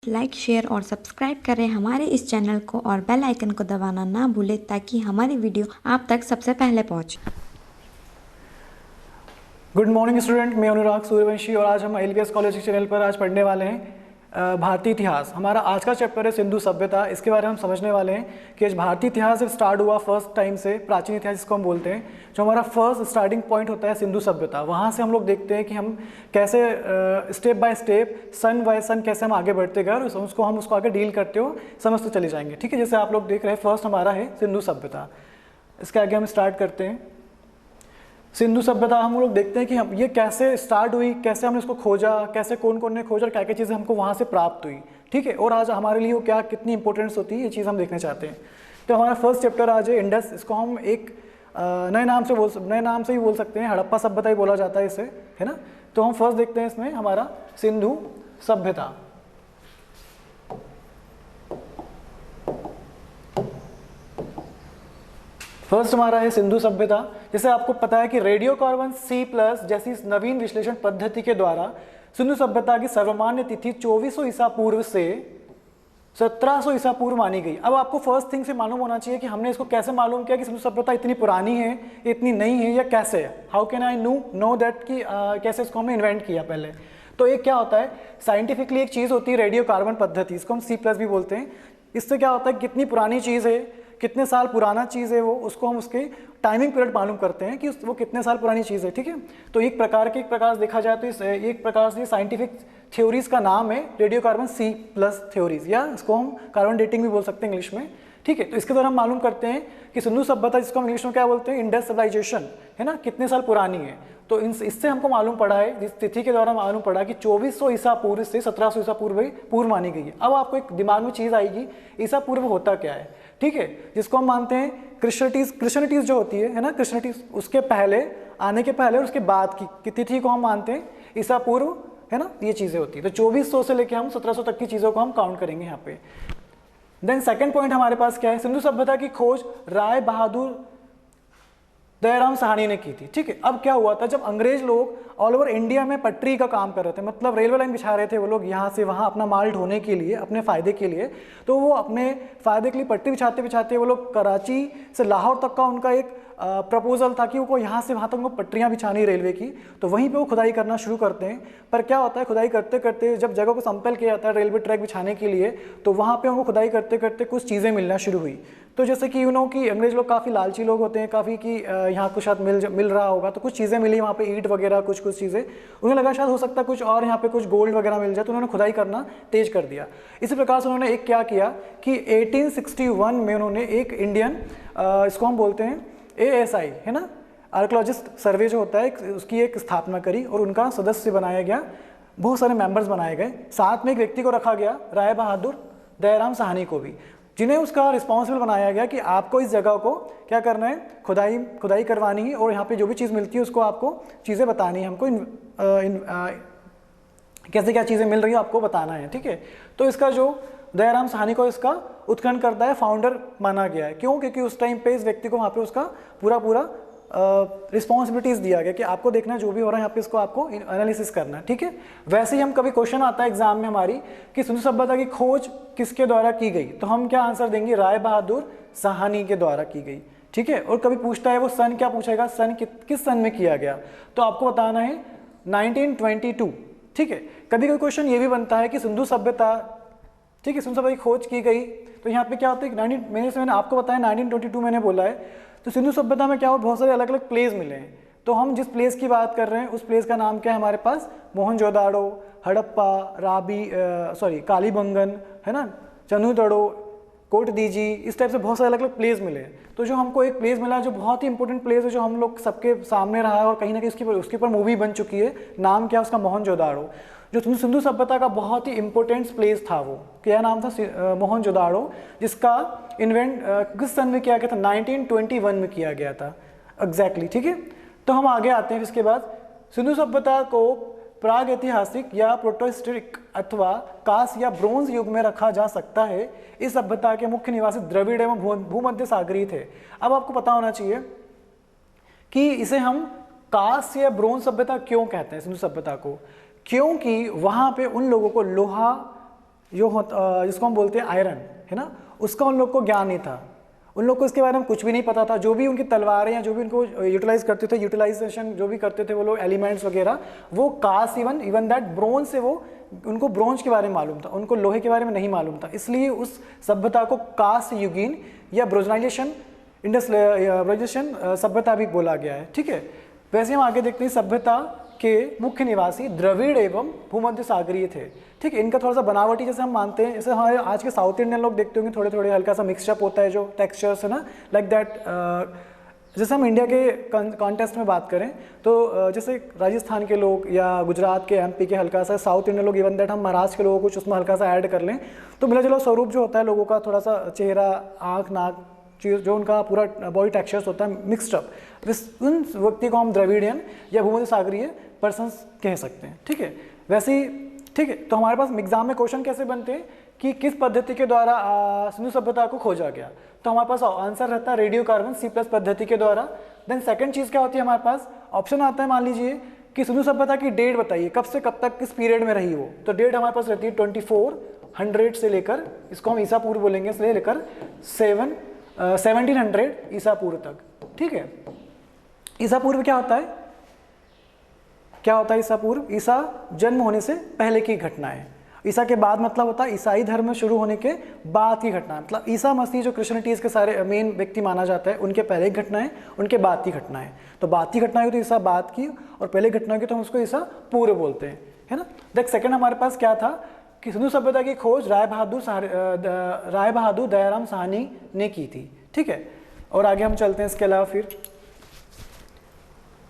Like, share और subscribe करें हमारे इस चैनल को और बेल आइकन को दबाना ना भूलें ताकि हमारी वीडियो आप तक सबसे पहले पहुंचे। गुड मॉर्निंग स्टूडेंट, मैं अनुराग सूर्यवंशी और आज हम एलबीएस कॉलेज के चैनल पर आज पढ़ने वाले हैं भारतीय इतिहास। हमारा आज का चैप्टर है सिंधु सभ्यता। इसके बारे में हम समझने वाले हैं कि भारतीय इतिहास जब स्टार्ट हुआ फर्स्ट टाइम से, प्राचीन इतिहास जिसको हम बोलते हैं, जो हमारा फर्स्ट स्टार्टिंग पॉइंट होता है सिंधु सभ्यता। वहाँ से हम लोग देखते हैं कि हम कैसे स्टेप बाय स्टेप, सन बाय सन कैसे हम आगे बढ़ते गए और उसको आगे डील करते हो समझते चले जाएंगे। ठीक है, जैसे आप लोग देख रहे हैं फर्स्ट हमारा है सिंधु सभ्यता। इसके आगे हम स्टार्ट करते हैं। सिंधु सभ्यता हम लोग देखते हैं कि हम ये कैसे स्टार्ट हुई, कैसे हमने इसको खोजा, कैसे कौन कौन ने खोजा और क्या क्या चीज़ें हमको वहाँ से प्राप्त हुई। ठीक है, और आज हमारे लिए वो क्या कितनी इंपॉर्टेंस होती है ये चीज़ हम देखना चाहते हैं। तो हमारा फर्स्ट चैप्टर आज है इंडस। इसको हम एक नए नाम से ही बोल सकते हैं, हड़प्पा सभ्यता ही बोला जाता है इसे, है ना। तो हम फर्स्ट देखते हैं इसमें हमारा सिंधु सभ्यता। फर्स्ट हमारा है सिंधु सभ्यता। जैसे आपको पता है कि रेडियोकार्बन C+ जैसी नवीन विश्लेषण पद्धति के द्वारा सिंधु सभ्यता की सर्वमान्य तिथि 2400 ईसा पूर्व से 1700 ईसा पूर्व मानी गई। अब आपको फर्स्ट थिंग से मालूम होना चाहिए कि हमने इसको कैसे मालूम किया कि सिंधु सभ्यता इतनी पुरानी है, इतनी नई है, या कैसे है। How can I know that कि कैसे इसको हमने इन्वेंट किया पहले। तो एक क्या होता है, साइंटिफिकली एक चीज़ होती है रेडियोकार्बन पद्धति, इसको हम C+ भी बोलते हैं। इससे क्या होता है, कितनी पुरानी चीज़ है, कितने साल पुराना चीज़ है वो, उसको हम उसके टाइमिंग पीरियड मालूम करते हैं कि वो कितने साल पुरानी चीज़ है। ठीक है, तो एक प्रकार से देखा जाए तो एक प्रकार से साइंटिफिक थ्योरीज का नाम है रेडियोकार्बन C+ थ्योरीज, या इसको हम कार्बन डेटिंग भी बोल सकते हैं इंग्लिश में। ठीक है, तो इसके द्वारा हम मालूम करते हैं कि सिंधु सभ्यता, जिसको हम इंग्लिश में क्या बोलते हैं, इंडस सिविलाइजेशन, है ना, कितने साल पुरानी है। तो इससे हमको मालूम पड़ा है, जिस तिथि के द्वारा मालूम पड़ा कि 2400 ईसा पूर्व से 1700 ईसा पूर्व मानी गई है। अब आपको एक दिमाग में चीज़ आएगी, ईसा पूर्व होता क्या है। ठीक है, जिसको हम मानते हैं क्रिश्चियनिटीज जो होती है ना, क्रिश्चियनिटीज उसके पहले आने के पहले और उसके बाद की तिथि को हम मानते हैं ईसा पूर्व, है ना, ये चीज़ें होती है। तो 2400 से लेकर हम 1700 तक की चीज़ों को हम काउंट करेंगे यहाँ पे। देन सेकंड पॉइंट हमारे पास क्या है, सिंधु सभ्यता की खोज राय बहादुर दयाराम साहनी ने की थी। ठीक है, अब क्या हुआ था, जब अंग्रेज लोग ऑल ओवर इंडिया में पटरी का काम कर रहे थे, मतलब रेलवे लाइन बिछा रहे थे वो लोग यहाँ से वहाँ अपना माल ढोने के लिए, अपने फ़ायदे के लिए। तो वो अपने फ़ायदे के लिए पटरी बिछाते बिछाते वो लोग कराची से लाहौर तक का उनका एक प्रपोजल था कि वो यहाँ से वहाँ तक उनको पटरियाँ बिछानी रेलवे की। तो वहीं पे वो खुदाई करना शुरू करते हैं। पर क्या होता है, खुदाई करते करते जब जगह को संपल किया जाता है रेलवे ट्रैक बिछाने के लिए, तो वहाँ पे उनको खुदाई करते करते कुछ चीज़ें मिलना शुरू हुई। तो जैसे कि कि अंग्रेज लोग काफ़ी लालची लोग होते हैं, काफ़ी कि यहाँ कुछ शायद मिल रहा होगा, तो कुछ चीज़ें मिली वहाँ पे, ईंट वगैरह कुछ चीज़ें। उन्हें लगा शायद हो सकता है कुछ और यहाँ पे कुछ गोल्ड वगैरह मिल जाए, तो उन्होंने खुदाई करना तेज कर दिया। इसी प्रकार से उन्होंने एक क्या किया कि 1861 में उन्होंने एक इंडियन, इसको हम बोलते हैं ASI, है ना, आर्कियोलॉजिस्ट सर्वे जो होता है, उसकी एक स्थापना करी और उनका सदस्य बनाया गया, बहुत सारे मेंबर्स बनाए गए। साथ में एक व्यक्ति को रखा गया, राय बहादुर दयाराम साहनी को भी, जिन्हें उसका रिस्पॉन्सिबल बनाया गया कि आपको इस जगह को क्या करना है, खुदाई करवानी है और यहाँ पे जो भी चीज़ मिलती है उसको आपको चीज़ें बतानी है, हमको कैसे क्या चीज़ें मिल रही है आपको बताना है। ठीक है, तो इसका जो दयाराम साहनी को इसका उत्खनन करता है फाउंडर माना गया है। क्यों? क्योंकि उस टाइम पे इस व्यक्ति को वहाँ पे उसका पूरा रिस्पॉन्सिबिलिटीज़ दिया गया कि आपको देखना है जो भी हो रहा है यहाँ पे, इसको आपको एनालिसिस करना है। ठीक है, वैसे ही हम कभी क्वेश्चन आता है एग्जाम में हमारी कि सिंधु सभ्यता की खोज किसके द्वारा की गई, तो हम क्या आंसर देंगे, राय बहादुर साहनी के द्वारा की गई। ठीक है, और कभी पूछता है वो सन, क्या पूछेगा, सन किस सन में किया गया, तो आपको बताना है 1922। ठीक है, कभी कोई क्वेश्चन ये भी बनता है कि सिंधु सभ्यता, ठीक है, सिंधु सभ्यता की खोज की गई, तो यहाँ पे क्या होता है, मैंने आपको बताया 1922 मैंने बोला है। तो सिंधु सभ्यता में क्या हो, बहुत सारे अलग अलग प्लेस मिले हैं। तो हम जिस प्लेस की बात कर रहे हैं उस प्लेस का नाम क्या है हमारे पास, मोहनजोदाड़ो, हड़प्पा, कालीबंगन, है ना, चनुदड़ो, कोटदीजी, इस टाइप से बहुत सारे अलग अलग प्लेस मिले हैं। तो जो हमको एक प्लेस मिला जो बहुत ही इंपॉर्टेंट प्लेस है, जो हम लोग सबके सामने रहा है और कहीं ना कहीं उसके ऊपर मूवी बन चुकी है, नाम क्या है उसका, मोहनजोदाड़ो। जो सिंधु सभ्यता का बहुत ही इंपॉर्टेंट प्लेस था, वो क्या नाम था, मोहनजोदाड़ो, जिसका इन्वेंट किस सन में किया गया था, 1921 में किया गया था एग्जैक्टली। ठीक है, तो हम आगे आते हैं। इसके बाद सिंधु सभ्यता को प्राग ऐतिहासिक या प्रोटोहिस्टोरिक अथवा कांस या ब्रोंज युग में रखा जा सकता है। इस सभ्यता के मुख्य निवासी द्रविड़ एवं भूमध्य सागरीय थे। अब आपको पता होना चाहिए कि इसे हम कांस या ब्रोंज सभ्यता क्यों कहते हैं सिंधु सभ्यता को, क्योंकि वहाँ पे उन लोगों को लोहा जिसको हम बोलते हैं आयरन, है ना, उसका उन लोग को ज्ञान नहीं था, उन लोग को इसके बारे में कुछ भी नहीं पता था। जो भी उनकी तलवारें या जो भी उनको यूटिलाइज करते थे, यूटिलाइजेशन जो भी करते थे वो लोग एलिमेंट्स वगैरह, वो कास्ट इवन दैट ब्रोंज से वो उनको ब्रोंज के बारे में मालूम था, उनको लोहे के बारे में नहीं मालूम था। इसलिए उस सभ्यता को कास्ट युगीन या ब्रोजनाइजेशन ब्रोजनाइजेशन सभ्यता भी बोला गया है। ठीक है, वैसे हम आगे देखते हैं सभ्यता के मुख्य निवासी द्रविड़ एवं भूमध्य सागरीय थे। ठीक है, इनका थोड़ा सा बनावटी जैसे हम मानते हैं, जैसे हमारे आज के साउथ इंडियन लोग देखते होंगे थोड़े थोड़े हल्का सा मिक्सअप होता है जो टेक्सचर्स है ना, लाइक दैट। जैसे हम इंडिया के कॉन्टेस्ट में बात करें तो जैसे राजस्थान के लोग या गुजरात के एमपी के हल्का सा, साउथ इंडियन लोग, इवन दैट हम महाराष्ट्र के लोगों को कुछ उसमें हल्का सा ऐड कर लें तो मिला जुला स्वरूप जो होता है लोगों का, थोड़ा सा चेहरा, आँख, नाक, जो उनका पूरा बॉडी टेक्सचर्स होता है मिक्सड अप, उन व्यक्ति को हम द्रविडियन या भूमध्य सागरीय पर्सन्स कह सकते हैं। ठीक है, वैसे ही ठीक है, तो हमारे पास एग्जाम में क्वेश्चन कैसे बनते हैं कि किस पद्धति के द्वारा सिंधु सभ्यता को खोजा गया, तो हमारे पास आंसर रहता है रेडियोकार्बन C+ पद्धति के द्वारा। देन सेकंड चीज़ क्या होती है हमारे पास, ऑप्शन आता है, मान लीजिए कि सिंधु सभ्यता की डेट बताइए, कब से कब तक किस पीरियड में रही वो, तो डेट हमारे पास रहती है 2400 से लेकर, इसको हम ईसा पूर्व बोलेंगे, से लेकर 1700 ईसा पूर्व तक। ठीक है, ईसा पूर्व क्या होता है, क्या होता है ईसा पूर्व? ईसा जन्म होने से पहले की घटना है। ईसा के बाद मतलब होता है ईसाई धर्म में शुरू होने के बाद की घटना है, मतलब ईसा मसीह जो क्रिश्चियनिटीज़ के सारे मेन व्यक्ति माना जाता है, उनके पहले की घटना है, उनके बाद की घटना है। तो बाद की घटना होगी तो ईसा बाद की, और पहले घटना होगी तो हम उसको ईसा पूर्व बोलते हैं, है ना। देख सेकंड हमारे पास क्या था कि सिंधु सभ्यता की खोज राय बहादुर दयाराम साहनी ने की थी। ठीक है, और आगे हम चलते हैं इसके अलावा फिर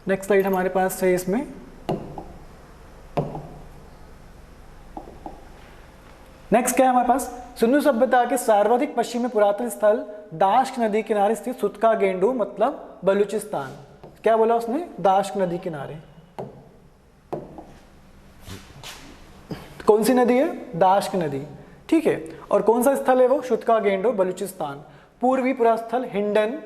नेक्स्ट स्लाइड हमारे पास है, इसमें नेक्स्ट क्या है हमारे पास, सिंधु सभ्यता के सर्वाधिक पश्चिमी पुरातन स्थल दाश्क नदी किनारे स्थित सुतका गेंडू मतलब बलूचिस्तान। क्या बोला उसने, दाश्क नदी किनारे। कौन सी नदी है, दाश्क नदी। ठीक है, और कौन सा स्थल है वो, सुतका गेंडू बलूचिस्तान। पूर्वी पुरास्थल हिंडन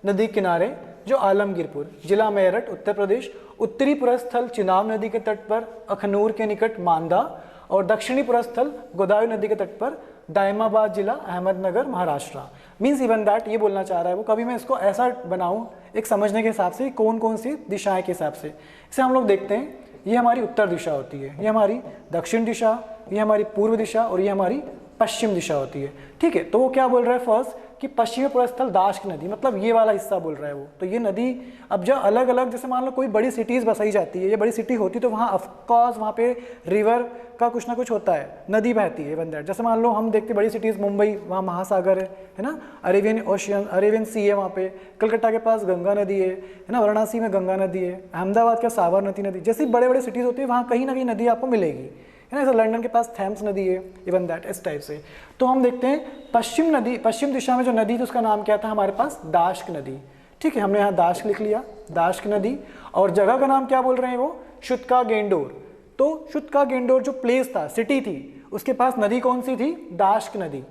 नदी किनारे जो आलमगीरपुर जिला मेरठ उत्तर प्रदेश। उत्तरी पुरास्थल चिनाब नदी के तट पर अखनूर के निकट मांदा, और दक्षिणी पुरास्थल गोदावरी नदी के तट पर दायमाबाद जिला Ahmednagar Maharashtra. Means even that ये बोलना चाह रहा है वो, कभी मैं इसको ऐसा बनाऊं एक समझने के हिसाब से कौन कौन सी दिशाएं के हिसाब से, इसे हम लोग देखते हैं। ये हमारी उत्तर दिशा होती है, ये हमारी दक्षिण दिशा, ये हमारी पूर्व दिशा, और ये हमारी पश्चिम दिशा होती है। ठीक है, तो वो क्या बोल रहा है फर्स्ट कि पश्चिमी पुरास्थल दाश्क नदी, मतलब ये वाला हिस्सा बोल रहा है वो। तो ये नदी अब जब अलग अलग, जैसे मान लो कोई बड़ी सिटीज़ बसाई जाती है, ये बड़ी सिटी होती तो वहाँ ऑफकोर्स वहाँ पे रिवर का कुछ ना कुछ होता है, नदी बहती है इवन दैट। जैसे मान लो हम देखते बड़ी सिटीज़ मुंबई, वहाँ महासागर है ना, अरेबियन सी है वहाँ पे, कलकत्ता के पास गंगा नदी है ना, वाराणसी में गंगा नदी है, अहमदाबाद का साबरमती नदी, जैसी बड़े बड़े सिटीज़ होती है वहाँ कहीं ना कहीं नदी आपको मिलेगी, है ना। जैसे लंदन के पास थैम्स नदी है, इवन दैट, इस टाइप से। तो हम देखते हैं पश्चिम दिशा में जो नदी थी उसका नाम क्या था हमारे पास, दाश्क नदी। ठीक है, हमने यहाँ दाश्क लिख लिया, दाश्क नदी। और जगह का नाम क्या बोल रहे हैं वो, सुतका गेंडोर। तो सुतका गेंडोर जो प्लेस था, सिटी थी, उसके पास नदी कौन सी थी, दाश्क नदी।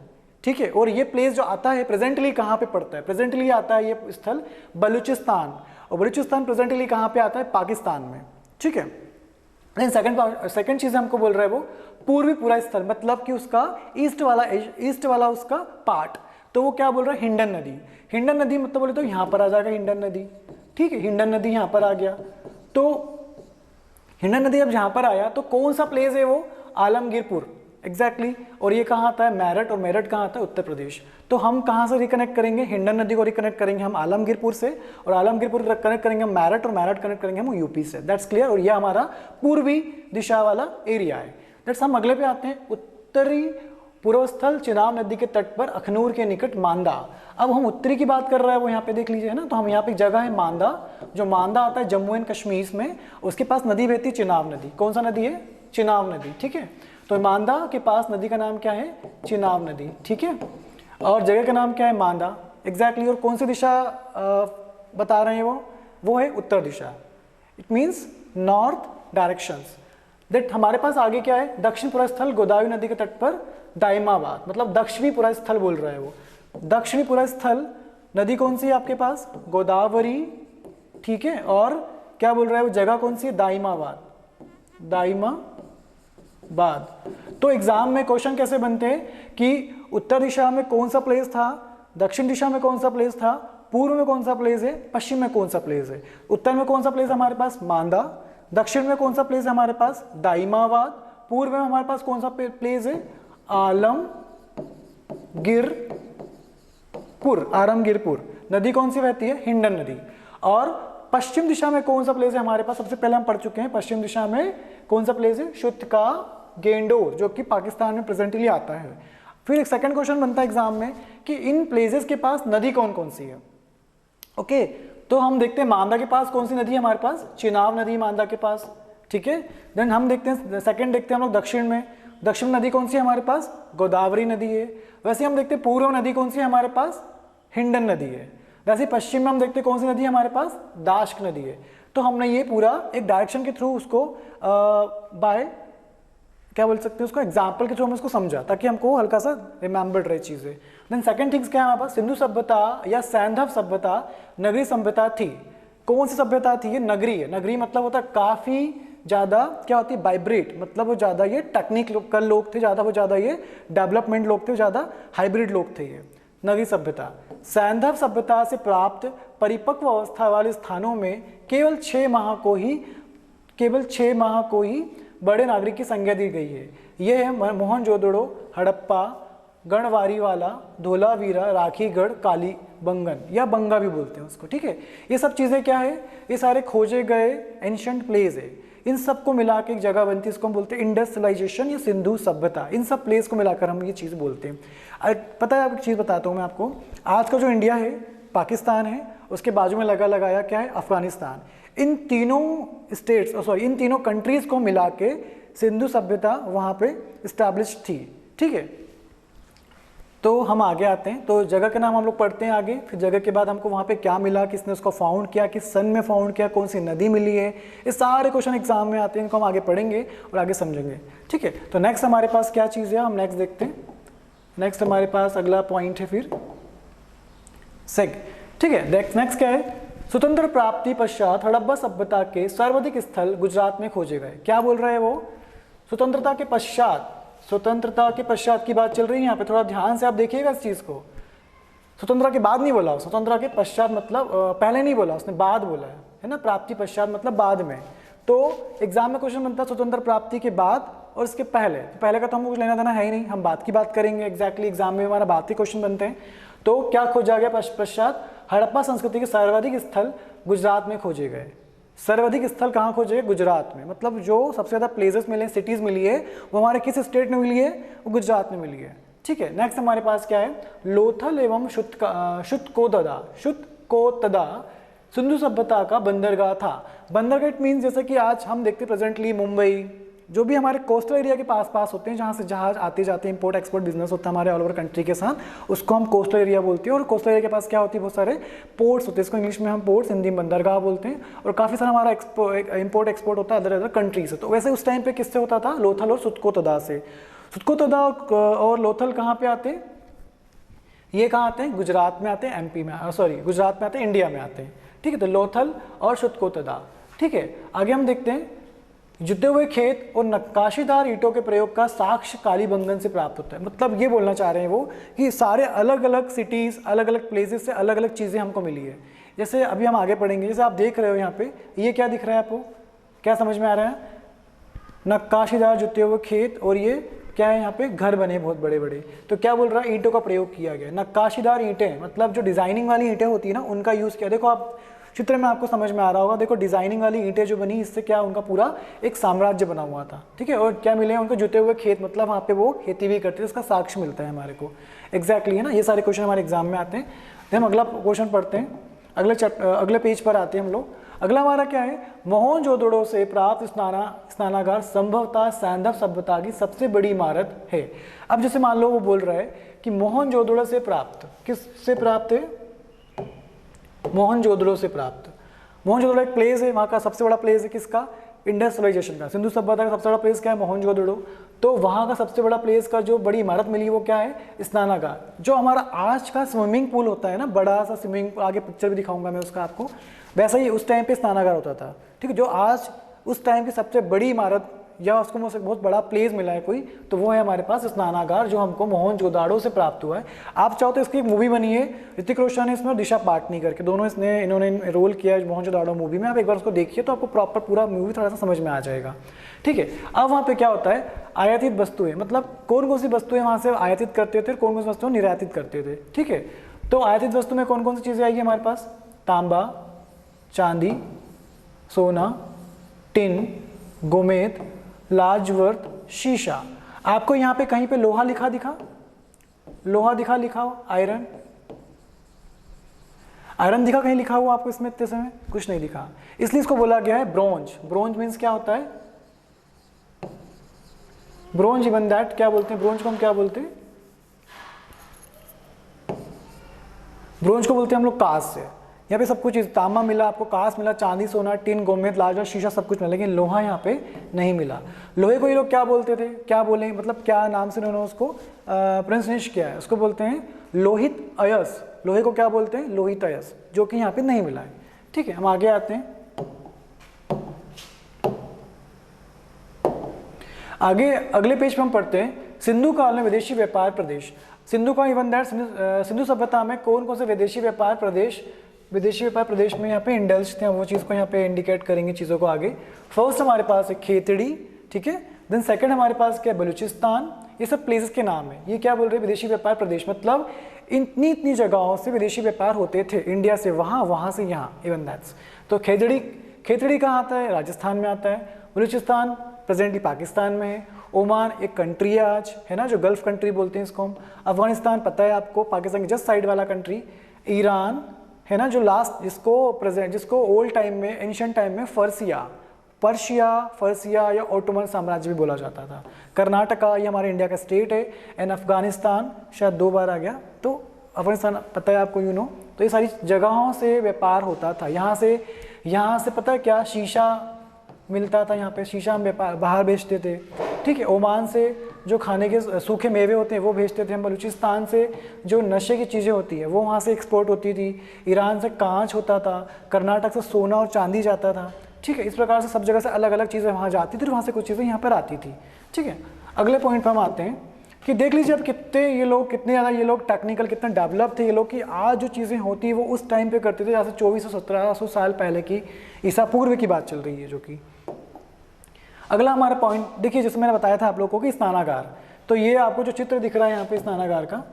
ठीक है, और ये प्लेस जो आता है प्रेजेंटली कहाँ पे पड़ता है, प्रेजेंटली आता है ये स्थल बलूचिस्तान, और बलूचिस्तान प्रेजेंटली कहाँ पे आता है, पाकिस्तान में। ठीक है, सेकंड चीज हमको बोल रहा है वो पूर्वी पूरा स्थल, मतलब कि उसका ईस्ट वाला उसका पार्ट। तो वो क्या बोल रहा है, हिंडन नदी। हिंडन नदी मतलब बोले तो यहाँ पर आ जाएगा हिंडन नदी। ठीक है, हिंडन नदी यहाँ पर आ गया। तो हिंडन नदी अब जहाँ पर आया तो कौन सा प्लेस है वो, आलमगीरपुर, एग्जैक्टली। और ये कहाँ आता है, मेरठ, और मेरठ कहाँ आता है, उत्तर प्रदेश। तो हम कहाँ से रिकनेक्ट करेंगे, हिंडन नदी को रिकनेक्ट करेंगे हम आलमगीरपुर से, और आलमगीरपुर कनेक्ट करेंगे हम मेरठ, और मेरठ कनेक्ट करेंगे हम यूपी से। That's clear. और ये हमारा पूर्वी दिशा वाला एरिया है। दैट्स हम अगले पे आते हैं, उत्तरी पूर्वस्थल चिनाब नदी के तट पर अखनूर के निकट मांदा। अब हम उत्तरी की बात कर रहे हैं, वो यहाँ पे देख लीजिए, है ना। तो हम यहाँ पे जगह है मांदा, जो मांदा आता है जम्मू एंड कश्मीर में, उसके पास नदी बहती है चिनाब नदी। कौन सा नदी है, चिनाब नदी। ठीक है, तो मांदा के पास नदी का नाम क्या है, चिनाब नदी। ठीक है, और जगह का नाम क्या है, मांदा, एग्जैक्टली। और कौन सी दिशा बता रहे हैं वो है उत्तर दिशा। It means north directions. That हमारे पास आगे क्या है, दक्षिण पुरास्थल गोदावरी नदी के तट पर दायमाबाद, मतलब दक्षिणी पुरास्थल बोल रहा है वो। दक्षिणी पुरास्थल नदी कौन सी है आपके पास, गोदावरी। ठीक है, और क्या बोल रहा है वो, जगह कौन सी है, दायमाबाद, दायमाबाद। बाद। तो एग्जाम में क्वेश्चन कैसे बनते हैं कि उत्तर दिशा में कौन सा प्लेस था, दक्षिण दिशा में कौन सा प्लेस था, पूर्व में कौन सा प्लेस है, पश्चिम में कौन सा प्लेस है। उत्तर में कौन सा प्लेस है हमारे पास, मांदा। दक्षिण में कौन सा प्लेस है हमारे पास, दाइमाबाद। पूर्व में हमारे पास कौन सा प्लेस है, आलमगीरपुर। नदी कौन सी बहती है, हिंडन नदी। और पश्चिम दिशा में कौन सा प्लेस है हमारे पास, सबसे पहले हम पढ़ चुके हैं, पश्चिम दिशा में कौन सा प्लेस है, शुद्ध का गेंडोर, जो कि पाकिस्तान में प्रेजेंटली आता है। फिर एक सेकंड क्वेश्चन बनता है एग्जाम में कि इन प्लेसेस के पास नदी कौन कौन सी है। ओके, तो हम देखते हैं मांदा के पास कौन सी नदी है हमारे पास, चिनाब नदी मांदा के पास, ठीक है। देन हम देखते हैं सेकंड, देखते हैं हम लोग दक्षिण में, दक्षिण नदी कौन सी है हमारे पास, गोदावरी नदी है। वैसे हम देखते हैं पूर्व नदी कौन सी है हमारे पास, हिंडन नदी है। वैसे पश्चिम में हम देखते हैं कौन सी नदी है हमारे पास, दाश्क नदी है। तो हमने ये पूरा एक डायरेक्शन के थ्रू उसको बाय क्या बोल सकते हैं, उसको एग्जाम्पल के थ्रू हम उसको समझा, ताकि हमको हल्का सा रिमेंबर्ड रहे चीजें। देन सेकंड थिंग्स क्या है हमारे पास, सिंधु सभ्यता या सैंधव सभ्यता नगरी सभ्यता थी। कौन सी सभ्यता थी, ये नगरी है। नगरी मतलब होता है काफी ज्यादा क्या होती है, वाइब्रेट, मतलब वो ज्यादा ये टेक्निकल लोग थे, ज्यादा वो ज्यादा ये डेवलपमेंट लोग थे, ज्यादा हाइब्रिड लोग थे ये नगरी सभ्यता। सैंधव सभ्यता से प्राप्त परिपक्व अवस्था वाले स्थानों में केवल 6 माह को ही बड़े नागरिक की संज्ञा दी गई है। यह है मोहनजोदड़ो, हड़प्पा, गढ़वारीवाला, धोलावीरा, राखीगढ़, कालीबंगन या बंगा भी बोलते हैं उसको, ठीक है। ये सब चीज़ें क्या है, ये सारे खोजे गए एंशिएंट प्लेस है। इन सब को मिला के एक जगह बनती है, इसको हम बोलते हैं इंडस्ट्रियलाइजेशन या सिंधु सभ्यता। इन सब प्लेस को मिलाकर हम ये चीज़ बोलते हैं। पता है, एक चीज़ बताता हूँ मैं आपको, आज का जो इंडिया है, पाकिस्तान है, उसके बाजू में लगाया क्या है, अफगानिस्तान। इन तीनों स्टेट्स इन तीनों कंट्रीज को मिला के सिंधु सभ्यता वहाँ पे इस्टेब्लिश थी, ठीक है। तो हम आगे आते हैं, तो जगह के नाम हम लोग पढ़ते हैं आगे, फिर जगह के बाद हमको वहाँ पे क्या मिला, किसने उसको फाउंड किया, किस सन में फाउंड किया, कौन सी नदी मिली है, ये सारे क्वेश्चन एग्जाम में आते हैं, इनको हम आगे पढ़ेंगे और आगे समझेंगे, ठीक है। तो नेक्स्ट हमारे पास क्या चीज़ है, हम नेक्स्ट देखते हैं। नेक्स्ट हमारे पास अगला पॉइंट है फिर ठीक है। नेक्स्ट क्या है, स्वतंत्र प्राप्ति पश्चात हड़प्पा सभ्यता के सर्वाधिक स्थल गुजरात में खोजे गए। क्या बोल रहे हैं वो, स्वतंत्रता के पश्चात की बात चल रही है यहाँ पे, थोड़ा ध्यान से आप देखिएगा इस चीज को। स्वतंत्रता के बाद नहीं बोला, स्वतंत्रता के पश्चात मतलब पहले नहीं बोला उसने, बाद बोला है ना। प्राप्ति पश्चात मतलब बाद में। तो एग्जाम में क्वेश्चन बनता है स्वतंत्र प्राप्ति के बाद और इसके पहले। तो पहले का तो हमको कुछ लेना देना है ही नहीं, हम बात की बात करेंगे। एग्जैक्टली एग्जाम में हमारा बात के क्वेश्चन बनते हैं। तो क्या खोजा गया पश्चात, हड़प्पा संस्कृति के सर्वाधिक स्थल गुजरात में खोजे गए। सर्वाधिक स्थल कहाँ खोजे गए, गुजरात में। मतलब जो सबसे ज्यादा प्लेसेस मिले, सिटीज मिली है, वो हमारे किस स्टेट में मिली है, वो गुजरात में मिली है, ठीक है। नेक्स्ट हमारे पास क्या है, लोथल एवं शुतकोतदा सिंधु सभ्यता का बंदरगाह था। बंदरगाह इट मीन्स जैसे कि आज हम देखते प्रेजेंटली मुंबई, जो भी हमारे कोस्टल एरिया के पास होते हैं, जहाँ से जहाज आते जाते हैं, इंपोर्ट एक्सपोर्ट बिजनेस होता है हमारे ऑल ओवर कंट्री के साथ, उसको हम कोस्टल एरिया बोलते हैं। और कोस्टल एरिया के पास क्या होती है, बहुत सारे पोर्ट्स होते हैं, इसको इंग्लिश में हम पोर्ट्स, हिंदी में बंदरगाह बोलते हैं। और काफ़ी सारा हमारा इंपोर्ट एक्सपोर्ट होता है अदर कंट्री से। तो वैसे उस टाइम पे किससे होता था, लोथल और सुतकोतदा से। सुतकोतदा और लोथल कहाँ पे आते हैं, ये कहाँ आते हैं, गुजरात में आते हैं, एमपी में, गुजरात में आते हैं, इंडिया में आते हैं, ठीक है। तो लोथल और सुतकोतदा, ठीक है। आगे हम देखते हैं, जुते हुए खेत और नक्काशीदार ईंटों के प्रयोग का साक्ष्य कालीबंगन से प्राप्त होता है। मतलब ये बोलना चाह रहे हैं वो कि सारे अलग अलग सिटीज़, अलग अलग प्लेसेस से अलग अलग चीज़ें हमको मिली है। जैसे अभी हम आगे पढ़ेंगे, जैसे आप देख रहे हो यहाँ पे, ये क्या दिख रहा है आपको, क्या समझ में आ रहा है, नक्काशीदार जुते हुए खेत, और ये क्या है, यहाँ पे घर बने बहुत बड़े बड़े। तो क्या बोल रहा है, ईंटों का प्रयोग किया गया। नक्काशीदार ईंटें मतलब जो डिजाइनिंग वाली ईंटें होती है ना, उनका यूज़ किया। देखो आप चित्र में आपको समझ में आ रहा होगा, देखो डिजाइनिंग वाली ईंटें जो बनी, इससे क्या उनका पूरा एक साम्राज्य बना हुआ था, ठीक है। और क्या मिले उनको, जुते हुए खेत, मतलब वहाँ पे वो खेती भी करते थे, इसका साक्ष्य मिलता है हमारे को। एग्जैक्टली है ना, ये सारे क्वेश्चन हमारे एग्जाम में आते हैं। तो हम अगला क्वेश्चन पढ़ते हैं, अगले पेज पर आते हैं हम लोग। अगला हमारा क्या है, मोहनजोदड़ो से प्राप्त स्नानागार संभवतः सैंधव सभ्यता की सबसे बड़ी इमारत है। अब जैसे मान लो वो बोल रहा है कि मोहनजोदड़ो से प्राप्त, किससे प्राप्त है, मोहनजोदड़ो से प्राप्त। मोहनजोदड़ो एक प्लेस है, वहाँ का सबसे बड़ा प्लेस है किसका, इंडस्ट्रियलाइजेशन का। सिंधु सभ्यता का सबसे बड़ा प्लेस क्या है, मोहनजोदड़ो। तो वहाँ का सबसे बड़ा प्लेस का जो बड़ी इमारत मिली वो क्या है, स्नानागार। जो हमारा आज का स्विमिंग पूल होता है ना, बड़ा सा स्विमिंग पूल, आगे पिक्चर भी दिखाऊंगा मैं उसका आपको, वैसा ही उस टाइम पे स्नानागार होता था, ठीक है। जो आज उस टाइम की सबसे बड़ी इमारत या उसको मुझसे बहुत बड़ा प्लेस मिला है कोई, तो वो है हमारे पास स्नानागार जो हमको मोहनजोदाड़ो से प्राप्त हुआ है। आप चाहो तो इसकी एक मूवी बनी है, ऋतिक रोशन ने इसमें और दिशा पाटनी करके, दोनों इन्होंने रोल किया है मोहनजोदाड़ो मूवी में। आप एक बार उसको देखिए तो आपको प्रॉपर पूरा मूवी थोड़ा सा समझ में आ जाएगा। ठीक है, अब वहाँ पे क्या होता है, आयातित वस्तुएं, मतलब कौन कौन सी वस्तुएं वहाँ से आयातित करते थे, कौन कौन सी वस्तुएं निर्यातित करते थे। ठीक है, तो आयातित वस्तु में कौन कौन सी चीज़ें आएगी हमारे पास, तांबा, चांदी, सोना, टिन, गोमेद, लाजवर्त, शीशा। आपको यहाँ पे कहीं पे लोहा लिखा दिखा, लोहा लिखा हो, आयरन, आयरन दिखा कहीं लिखा हुआ आपको इसमें इतने समय, कुछ नहीं दिखा, इसलिए इसको बोला गया है ब्रोंज। ब्रोंज मीन्स क्या होता है, ब्रोंज इवन दैट, क्या बोलते हैं ब्रोंज को, हम क्या बोलते हैं, ब्रोंज को बोलते हैं हम लोग कांस से। यहाँ पे सब कुछ तांबा मिला आपको, कांस मिला, चांदी, सोना, टिन, गोमेद, लाजवर्त, शीशा सब कुछ मिला, लेकिन लोहा यहाँ पे नहीं मिला। लोहे को ये लोग क्या बोलते थे, क्या बोले, मतलब क्या नाम से उन्होंने उसको प्रोनाउंस किया है, उसको बोलते हैं लोहित अयस। लोहे को क्या बोलते हैं, लोहित अयस, जो कि यहाँ पे नहीं मिला है। ठीक है, हम आगे आते हैं। आगे अगले पेज पे हम पढ़ते हैं सिंधु काल में विदेशी व्यापार प्रदेश। सिंधु का इवन दैट, सिंधु सभ्यता में कौन कौन से विदेशी व्यापार प्रदेश में यहाँ पे इंडल्ज थे, वो चीज़ को यहाँ पे इंडिकेट करेंगे चीज़ों को आगे। फर्स्ट हमारे पास है खेतड़ी, ठीक है, देन सेकंड हमारे पास क्या है, बलूचिस्तान। ये सब प्लेसेस के नाम है। ये क्या बोल रहे हैं, विदेशी व्यापार प्रदेश, मतलब इतनी जगहों से विदेशी व्यापार होते थे, इंडिया से वहाँ, वहाँ से यहाँ, इवन दैट्स। तो खेतड़ी कहाँ आता है, राजस्थान में आता है। बलूचिस्तान प्रेजेंटली पाकिस्तान में है। ओमान एक कंट्री है आज, है ना, जो गल्फ कंट्री बोलते हैं इसको हम। अफगानिस्तान पता है आपको, पाकिस्तान के जस्ट साइड वाला कंट्री। ईरान है ना, जो लास्ट जिसको ओल्ड टाइम में, एंशिएंट टाइम में पर्शिया या ओटोमन साम्राज्य भी बोला जाता था। कर्नाटका ये हमारे इंडिया का स्टेट है। एंड अफगानिस्तान शायद 2 बार आ गया, तो अफगानिस्तान पता है आपको, तो ये सारी जगहों से व्यापार होता था। यहाँ से पता है क्या, शीशा मिलता था, यहाँ पे शीशा हम व्यापार बाहर बेचते थे। ठीक है, ओमान से जो खाने के सूखे मेवे होते हैं वो भेजते थे हम। बलूचिस्तान से जो नशे की चीज़ें होती है वो वहाँ से एक्सपोर्ट होती थी। ईरान से कांच होता था। कर्नाटक से सोना और चांदी जाता था। ठीक है, इस प्रकार से सब जगह से अलग अलग चीज़ें वहाँ जाती थी और वहाँ से कुछ चीज़ें यहाँ पर आती थी। ठीक है, अगले पॉइंट पर हम आते हैं कि देख लीजिए अब कितने ज़्यादा ये लोग टेक्निकल, कितने डेवलप थे ये लोग, कि आज जो चीज़ें होती है वो उस टाइम पे करते थे, जैसे 2400-1700 साल पहले की, ईसा पूर्व की बात चल रही है। जो कि अगला हमारा पॉइंट देखिए, जैसे मैंने बताया था आप लोगों को कि स्नानागार, तो ये आपको जो चित्र दिख रहा है यहाँ पे स्नानागार का,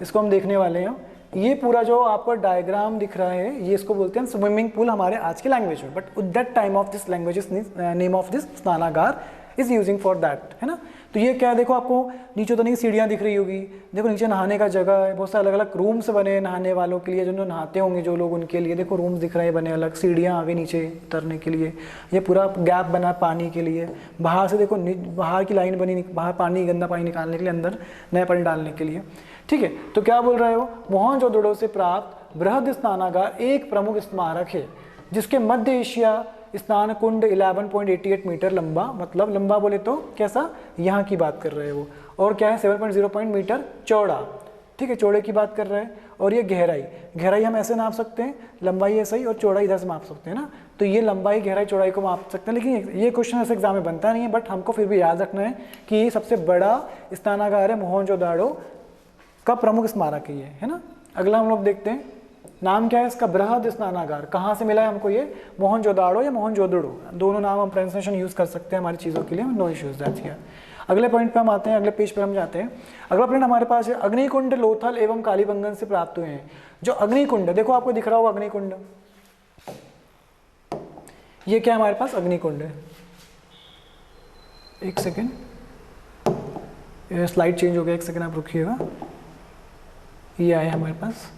इसको हम देखने वाले हैं। ये पूरा जो आपको डायग्राम दिख रहा है, ये इसको बोलते हैं स्विमिंग पूल हमारे आज के लैंग्वेज में, but that time of this language name of this स्नानागार इज यूजिंग फॉर दैट, है ना। तो ये क्या है, देखो आपको नीचे तो नहीं सीढ़ियाँ दिख रही होगी, देखो नीचे नहाने का जगह है, बहुत सारे अलग अलग रूम्स बने हैं नहाने वालों के लिए, जो नहाते होंगे जो लोग, उनके लिए देखो रूम्स दिख रहे हैं बने अलग, सीढ़ियाँ आगे नीचे उतरने के लिए, ये पूरा गैप बना पानी के लिए। बाहर से देखो बाहर की लाइन बनी, बाहर पानी, गंदा पानी निकालने के लिए, अंदर नया पानी डालने के लिए। ठीक है, तो क्या बोल रहे हो, मोहनजोदड़ो से प्राप्त बृहद स्नानागार एक प्रमुख स्मारक है, जिसके मध्य एशिया स्नान कुंड 11.88 मीटर लंबा, मतलब लंबा बोले तो कैसा, यहाँ की बात कर रहे हैं वो, और क्या है 7.0 मीटर चौड़ा। ठीक है, चौड़े की बात कर रहे हैं। और ये गहराई हम ऐसे नाप सकते हैं, लंबाई ऐसे ही और चौड़ाई इधर से माप सकते हैं ना, तो ये लंबाई गहराई चौड़ाई को माप सकते हैं। लेकिन ये क्वेश्चन ऐसे एग्जाम में बनता नहीं है, बट हमको फिर भी याद रखना है कि ये सबसे बड़ा स्नानागार है, मोहनजोदाड़ो का प्रमुख स्मारक है ये, है ना। अगला हम लोग देखते हैं, नाम क्या है इसका, बृहद स्नानागार। कहाँ से मिला है हमको ये, मोहनजोदाड़ो या मोहनजोदड़ो, दोनों नाम हम प्रोनाउंसिएशन यूज़ कर सकते हैं हमारी चीज़ों के लिए, नो इश्यूज दैट्स हियर। अगले पॉइंट पे हम आते हैं, अगले पेज पर हम जाते हैं। अगला पॉइंट हमारे पास है अग्निकुंड लोथल एवं कालीबंगन से प्राप्त हुए हैं। जो अग्निकुंड, देखो आपको दिख रहा होगा अग्निकुंड, ये क्या हमारे पास अग्निकुंड है। एक सेकेंड, स्लाइड चेंज हो गया, एक सेकेंड आप रुकिएगा। ये आए हमारे पास,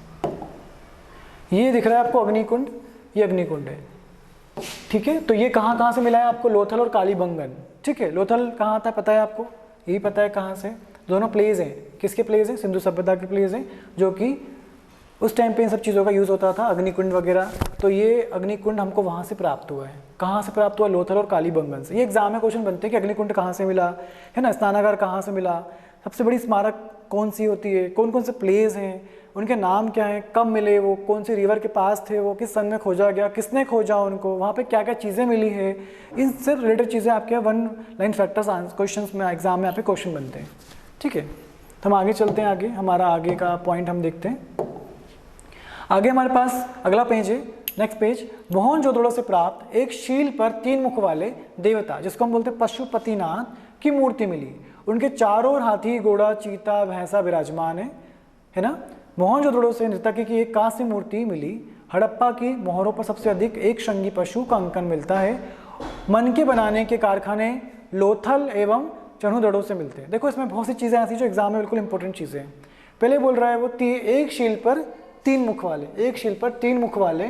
ये दिख रहा है आपको अग्निकुंड, ये अग्निकुंड है। ठीक है, तो ये कहाँ से मिला है आपको, लोथल और कालीबंगन। ठीक है, लोथल कहाँ आता है पता है आपको, यही पता है कहाँ से, दोनों प्लेस हैं, किसके प्लेस हैं, सिंधु सभ्यता के प्लेस हैं, जो कि उस टाइम पे इन सब चीज़ों का यूज़ होता था, अग्निकुंड वगैरह। तो ये अग्निकुंड हमको वहाँ से प्राप्त हुआ है। कहाँ से प्राप्त हुआ, लोथल और कालीबंगन से। ये एग्जाम में क्वेश्चन बनते हैं कि अग्निकुंड कहाँ से मिला, है ना, स्नानागार कहाँ से मिला। सबसे बड़ी स्मारक कौन सी होती है, कौन कौन से प्लेस हैं, उनके नाम क्या हैं, कब मिले वो, कौन सी रिवर के पास थे वो, किस सन में खोजा गया, किसने खोजा उनको, वहाँ पे क्या क्या चीज़ें मिली है, इन से रिलेटेड चीज़ें आपके 1 लाइन फैक्टर्स क्वेश्चन में एग्जाम में यहाँ पे क्वेश्चन बनते हैं। ठीक है, तो हम आगे चलते हैं, आगे हमारा आगे का पॉइंट हम देखते हैं। आगे हमारे पास अगला पेज है, नेक्स्ट पेज, मोहनजोदड़ो से प्राप्त एक शील पर 3 मुख वाले देवता जिसको हम बोलते हैं पशुपतिनाथ की मूर्ति मिली। उनके चारों ओर हाथी, घोड़ा, चीता, भैंसा विराजमान है ना। मोहनजोदड़ो से नर्तकी की एक कांस्य मूर्ति मिली। हड़प्पा की मोहरों पर सबसे अधिक एक शंगी पशु का अंकन मिलता है। मनके बनाने के कारखाने लोथल एवं चन्हुदड़ों से मिलते हैं। देखो इसमें बहुत सी चीज़ें ऐसी जो एग्जाम में बिल्कुल इंपॉर्टेंट चीज़ें हैं। पहले बोल रहा है वो एक शील पर 3 मुख वाले, एक शील पर 3 मुख वाले,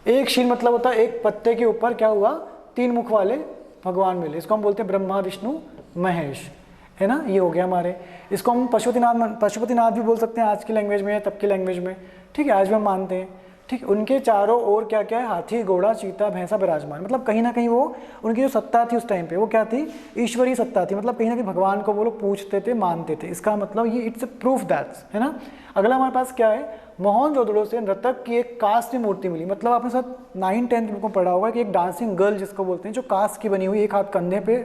एक शील मतलब होता है एक पत्ते के ऊपर क्या हुआ 3 मुख वाले भगवान मिले, इसको हम बोलते हैं ब्रह्मा विष्णु महेश, है ना। ये हो गया हमारे, इसको हम पशुपतिनाथ भी बोल सकते हैं आज की लैंग्वेज में या तब की लैंग्वेज में, ठीक है, आज भी हम मानते हैं। ठीक, उनके चारों ओर क्या क्या है, हाथी, घोड़ा, चीता, भैंसा विराजमान, मतलब कहीं ना कहीं वो उनकी जो सत्ता थी उस टाइम पे वो क्या थी, ईश्वरीय सत्ता थी, मतलब कहीं ना कहीं भगवान को वो लोग पूछते थे, मानते थे। इसका मतलब ये इट्स अ प्रूफ दैट्स, है ना। अगला हमारे पास क्या है, मोहनजोदड़ो से नर्तक की एक कास्ट मूर्ति मिली। मतलब आपने साथ 9-10 बुक में पढ़ा होगा कि एक डांसिंग गर्ल जिसको बोलते हैं, जो कास्ट की बनी हुई, एक हाथ कंधे पे,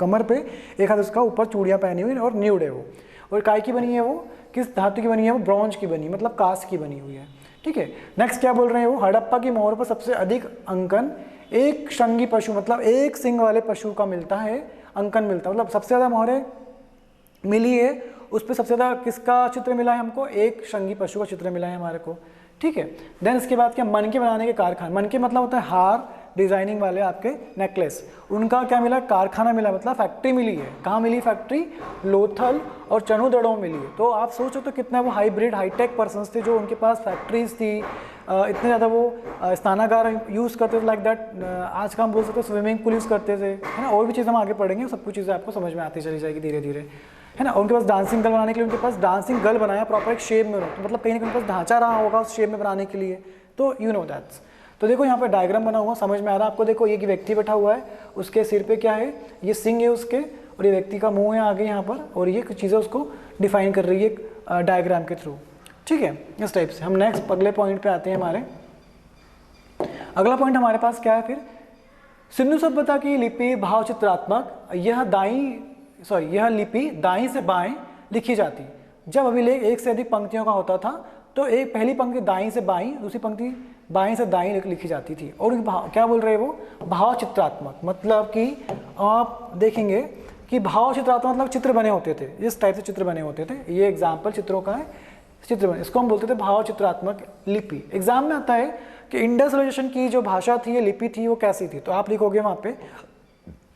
कमर पे, एक हाथ उसका ऊपर चूड़ियाँ पहनी हुई और न्यूड है वो। और काय की बनी है वो, किस धातु की बनी है वो, ब्रॉन्ज की बनी, मतलब कास्ट की बनी हुई है। ठीक है, नेक्स्ट क्या बोल रहे हैं वो, हड़प्पा की मोहर पर सबसे अधिक अंकन एक शंगी पशु, मतलब एक सिंग वाले पशु का मिलता है, अंकन मिलता है, मतलब सबसे ज़्यादा मोहरें मिली है, उस पर सबसे ज़्यादा किसका चित्र मिला है हमको, एक शंगी पशु का चित्र मिला है हमारे को। ठीक है, देन इसके बाद क्या, मनके बनाने के कारखाने, मनके मतलब होता है हार, डिजाइनिंग वाले आपके नेकलेस, उनका क्या मिला, कारखाना मिला, मतलब फैक्ट्री मिली है। कहाँ मिली फैक्ट्री, लोथल और चन्हुदड़ो में मिली है। तो आप सोचो तो कितना वो हाइब्रिड हाईटेक पर्सन्स थे जो उनके पास फैक्ट्रीज थी, इतने ज़्यादा वो स्नानागार यूज़ करते थे, लाइक दैट आज का हम बोल सकते स्विमिंग पूल यूज़ करते थे, है ना। और भी चीज़ हम आगे पढ़ेंगे, सब कुछ चीज़ें आपको समझ में आती चली जाएगी धीरे धीरे, है ना। उनके पास डांसिंग गर्ल बनाने के लिए, उनके पास डांसिंग गर्ल बनाया प्रॉपर एक शेप में, तो मतलब कहीं ना कहीं उनके पास ढांचा रहा होगा उस शेप में बनाने के लिए, तो यू नो दैट्स। तो देखो यहाँ पे डायग्राम बना हुआ, समझ में आ रहा है आपको। देखो ये व्यक्ति बैठा हुआ है, उसके सिर पे क्या है, ये सिंग है उसके, और ये व्यक्ति का मुंह है आगे यहाँ पर, और ये कुछ चीज़ें उसको डिफाइन कर रही है डायग्राम के थ्रू। ठीक है, इस टाइप से हम नेक्स्ट अगले पॉइंट पे आते हैं। हमारे अगला पॉइंट हमारे पास क्या है फिर, सिंधु सभ्यता की लिपि भावचित्रात्मक, यह लिपि दाईं से बाएं लिखी जाती। जब अभिलेख एक से अधिक पंक्तियों का होता था तो एक पहली पंक्ति दाईं से बाईं, दूसरी पंक्ति बाएं से दाईं लिखी जाती थी। और क्या बोल रहे हैं वो, भावचित्रात्मक, मतलब कि आप देखेंगे कि भावचित्रात्मक मतलब चित्र बने होते थे, इस टाइप से चित्र बने होते थे। ये एग्जाम्पल चित्रों का है, चित्र बने, इसको हम बोलते थे भावचित्रात्मक लिपि। एग्जाम में आता है कि इंडस सिविलाइजेशन की जो भाषा थी, ये लिपि थी, वो कैसी थी, तो आप लिखोगे वहाँ पे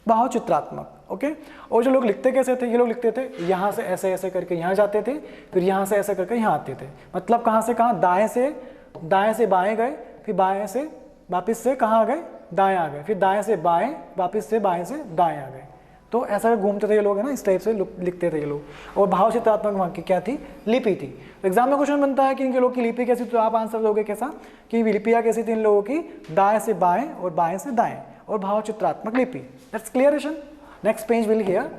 भावचित्रात्मक। ओके, और जो लोग लिखते कैसे थे, ये लोग लिखते थे यहाँ से ऐसे ऐसे करके यहाँ जाते थे, फिर यहाँ से ऐसे करके यहाँ आते थे, मतलब कहाँ से कहाँ, दाएं से बाएं गए, फिर बाएं से वापस से कहाँ आ गए, दाएं आ गए, फिर दाएं से बाएं, वापस से बाएं से दाएं आ गए। तो ऐसा घूमते थे ये लोग, है ना, इस टाइप से लिखते थे ये लोग। और भावचित्रात्मक वहाँ की क्या थी, लिपि थी। तो एग्जाम में क्वेश्चन बनता है कि इनके लोग की लिपि कैसी, तो आप आंसर दोगे कैसा, कि लिपियाँ कैसी थी इन लोगों की, दाएं से बाएं और बाएं से दाएं, और भावचित्रात्मक लिपि। दैट्स क्लियरेशन। नेक्स्ट पेज विल हियर,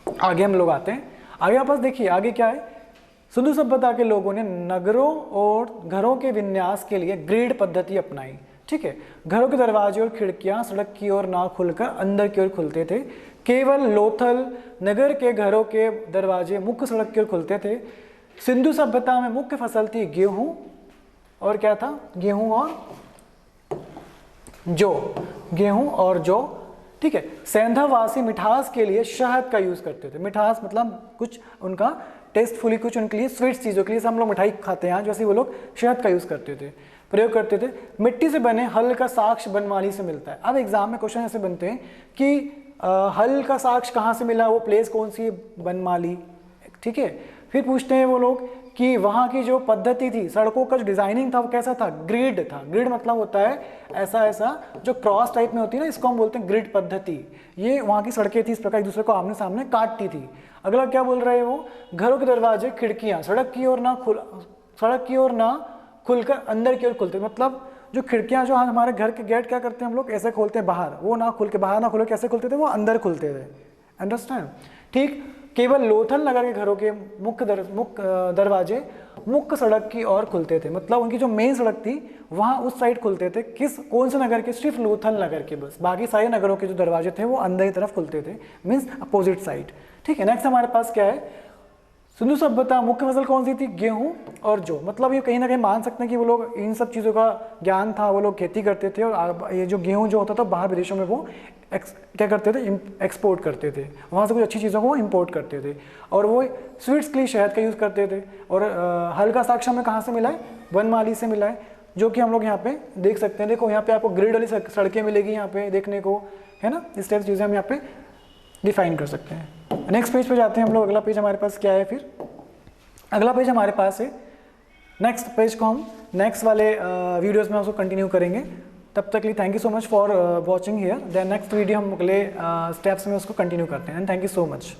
आगे हम लोग आते हैं। आगे आप पास देखिए, आगे क्या है, सिंधु सभ्यता के लोगों ने नगरों और घरों के विन्यास के लिए ग्रिड पद्धति अपनाई। ठीक है, घरों के दरवाजे और खिड़कियां सड़क की ओर ना खुलकर अंदर की ओर खुलते थे। केवल लोथल नगर के घरों के दरवाजे मुख्य सड़क की ओर खुलते थे। सिंधु सभ्यता में मुख्य फसल थी गेहूं, और क्या था, गेहूं और जौ। ठीक है, सेंधावासी मिठास के लिए शहद का यूज करते थे। मिठास मतलब कुछ उनका टेस्टफुली, कुछ उनके लिए स्वीट्स चीज़ों के लिए, हम लोग मिठाई खाते हैं जैसे वो लोग शहद का यूज़ करते थे, प्रयोग करते थे। मिट्टी से बने हल का साक्ष्य बनमाली से मिलता है। अब एग्जाम में क्वेश्चन ऐसे बनते हैं कि हल का साक्ष्य कहाँ से मिला, वो प्लेस कौन सी है, बनमाली। ठीक है, फिर पूछते हैं वो लोग कि वहाँ की जो पद्धति थी, सड़कों का जो डिजाइनिंग था वो कैसा था, ग्रिड था। ग्रिड मतलब होता है ऐसा ऐसा जो क्रॉस टाइप में होती है ना, इसको हम बोलते हैं ग्रिड पद्धति। ये वहाँ की सड़कें थी, इस प्रकार एक दूसरे को आमने सामने काटती थी। अगला क्या बोल रहे हैं वो, घरों के दरवाजे खिड़कियाँ सड़क की ओर ना खुलकर अंदर की ओर खुलते, मतलब जो खिड़कियाँ जो हमारे घर के गेट क्या करते हैं हम लोग, ऐसे खोलते हैं बाहर, वो ना खुल के बाहर ना खुले, कैसे खुलते थे, वो अंदर खुलते थे, अंडरस्टैंड। ठीक, केवल लोथल नगर के घरों के मुख्य दरवाजे मुख्य सड़क की ओर खुलते थे, मतलब उनकी जो मेन सड़क थी वहाँ उस साइड खुलते थे। कौन से नगर के? सिर्फ लोथल नगर के, बस बाकी सारे नगरों के जो दरवाजे थे वो अंदर की तरफ खुलते थे, मीन्स अपोजिट साइड। ठीक है, नेक्स्ट हमारे पास क्या है? सिंधु सभ्यता मुख्य फसल कौन सी थी? गेहूं और जौ। मतलब ये कहीं ना कहीं मान सकते हैं कि वो लोग इन सब चीज़ों का ज्ञान था, वो लोग खेती करते थे और ये जो गेहूं जो होता था बाहर विदेशों में वो क्या करते थे? एक्सपोर्ट करते थे, वहाँ से कुछ अच्छी चीज़ों को इम्पोर्ट करते थे। और वो स्वीट्स के लिए शहद का यूज़ करते थे। और हल का साक्ष्य हमें कहाँ से मिला है? वनमाली से मिला है, जो कि हम लोग यहाँ पे देख सकते हैं। देखो यहाँ पे आपको ग्रिड वाली सड़कें मिलेगी यहाँ पे देखने को, है ना। इस टाइप की चीज़ें हम यहाँ पे डिफाइन कर सकते हैं। नेक्स्ट पेज पे जाते हैं हम लोग। अगला पेज हमारे पास क्या है? फिर अगला पेज हमारे पास है, नेक्स्ट पेज को हम नेक्स्ट वाले वीडियोस में उसको कंटिन्यू करेंगे। तब तक के लिए thank you so much for watching here. Then next video हम अगले स्टेप्स में उसको कंटिन्यू करते हैं। And thank you so much.